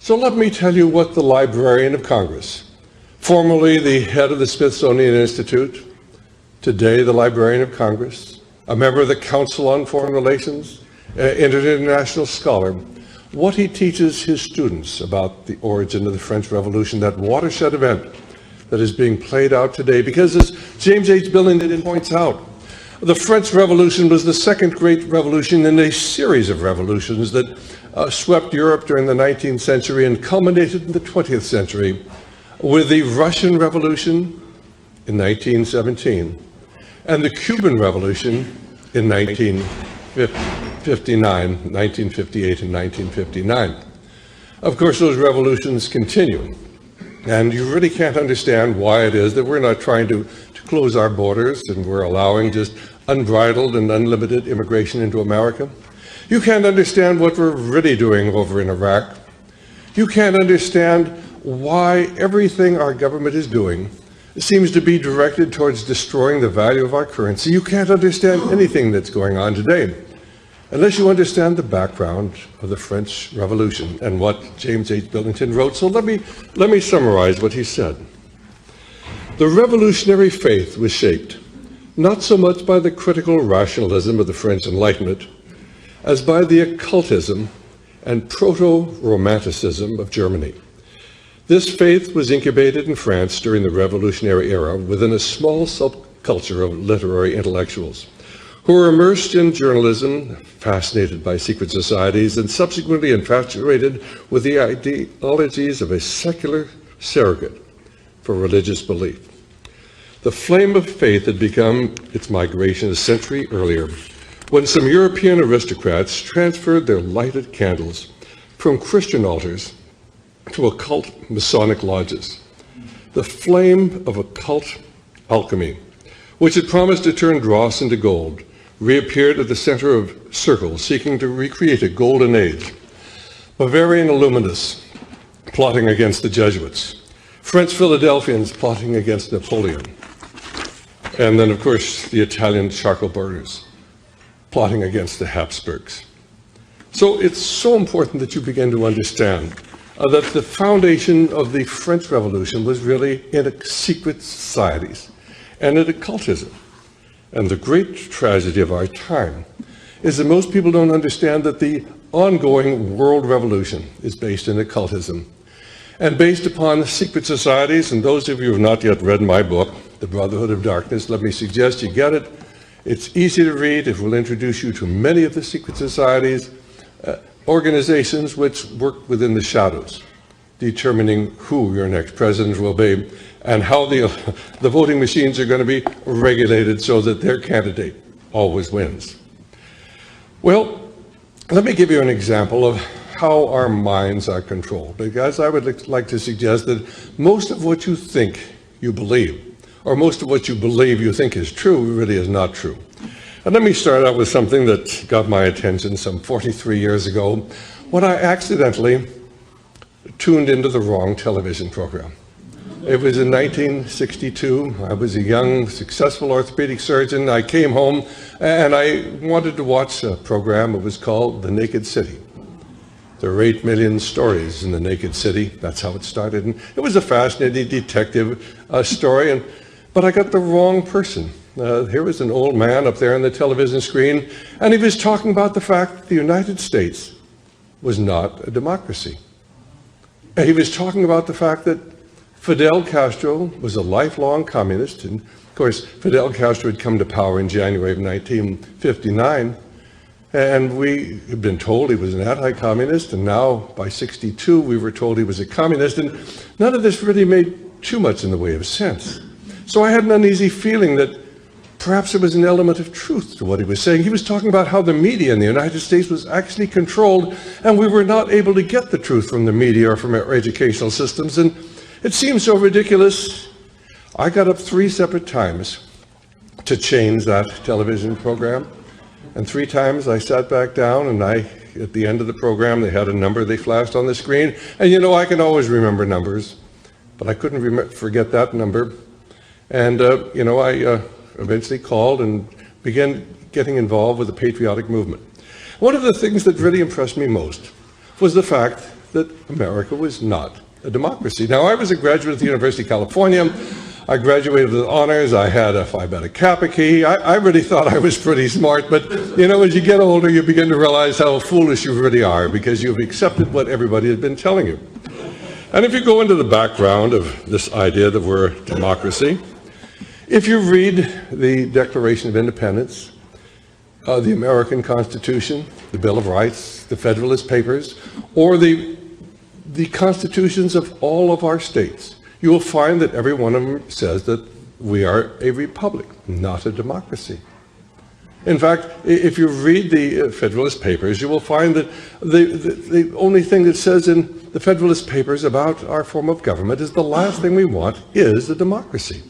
So let me tell you what the Librarian of Congress, formerly the head of the Smithsonian Institute, today the Librarian of Congress, a member of the Council on Foreign Relations, an international scholar, what he teaches his students about the origin of the French Revolution, that watershed event that is being played out today. Because as James H. Billington points out, the French Revolution was the second great revolution in a series of revolutions that swept Europe during the 19th century and culminated in the 20th century with the Russian Revolution in 1917 and the Cuban Revolution in 1958 and 1959. Of course, those revolutions continue, and you really can't understand why it is that we're not trying to close our borders and we're allowing just unbridled and unlimited immigration into America. You can't understand what we're really doing over in Iraq. You can't understand why everything our government is doing seems to be directed towards destroying the value of our currency. You can't understand anything that's going on today unless you understand the background of the French Revolution and what James H. Billington wrote. So let me summarize what he said. The revolutionary faith was shaped not so much by the critical rationalism of the French Enlightenment as by the occultism and proto-romanticism of Germany. This faith was incubated in France during the revolutionary era within a small subculture of literary intellectuals who were immersed in journalism, fascinated by secret societies, and subsequently infatuated with the ideologies of a secular surrogate for religious belief. The flame of faith had begun its migration a century earlier when some European aristocrats transferred their lighted candles from Christian altars to occult Masonic lodges. The flame of occult alchemy, which had promised to turn dross into gold, reappeared at the center of circles seeking to recreate a golden age. Bavarian Illuminists plotting against the Jesuits, French Philadelphians plotting against Napoleon, and then, of course, the Italian charcoal burners plotting against the Habsburgs. So it's so important that you begin to understand that the foundation of the French Revolution was really in secret societies and in occultism. And the great tragedy of our time is that most people don't understand that the ongoing world revolution is based in occultism and based upon secret societies. And those of you who have not yet read my book, The Brotherhood of Darkness, let me suggest you get it. It's easy to read. It will introduce you to many of the secret societies, organizations which work within the shadows, determining who your next president will be and how the voting machines are going to be regulated so that their candidate always wins. Well, let me give you an example of how our minds are controlled, because I would like to suggest that most of what you think you believe, or most of what you believe you think is true, really is not true. And let me start out with something that got my attention some 43 years ago when I accidentally tuned into the wrong television program. It was in 1962. I was a young, successful orthopedic surgeon. I came home and I wanted to watch a program. It was called The Naked City. There were 8 million stories in The Naked City. That's how it started. And it was a fascinating detective story, but I got the wrong person. Here was an old man up there on the television screen, and he was talking about the fact that the United States was not a democracy. And he was talking about the fact that Fidel Castro was a lifelong communist, and of course Fidel Castro had come to power in January of 1959, and we had been told he was an anti-communist, and now by 62 we were told he was a communist, and none of this really made too much in the way of sense. So I had an uneasy feeling that perhaps there was an element of truth to what he was saying. He was talking about how the media in the United States was actually controlled, and we were not able to get the truth from the media or from our educational systems, and it seemed so ridiculous. I got up 3 separate times to change that television program, and 3 times I sat back down, and at the end of the program, they had a number they flashed on the screen, and you know, I can always remember numbers, but I couldn't forget that number. And I eventually called and began getting involved with the patriotic movement. One of the things that really impressed me most was the fact that America was not a democracy. Now, I was a graduate of the University of California. I graduated with honors. I had a Phi Beta Kappa key. I really thought I was pretty smart, but as you get older, you begin to realize how foolish you really are because you've accepted what everybody has been telling you. And if you go into the background of this idea that we're a democracy, if you read the Declaration of Independence, the American Constitution, the Bill of Rights, the Federalist Papers, or the constitutions of all of our states, you will find that every one of them says that we are a republic, not a democracy. In fact, if you read the Federalist Papers, you will find that the only thing that says in the Federalist Papers about our form of government is the last thing we want is a democracy.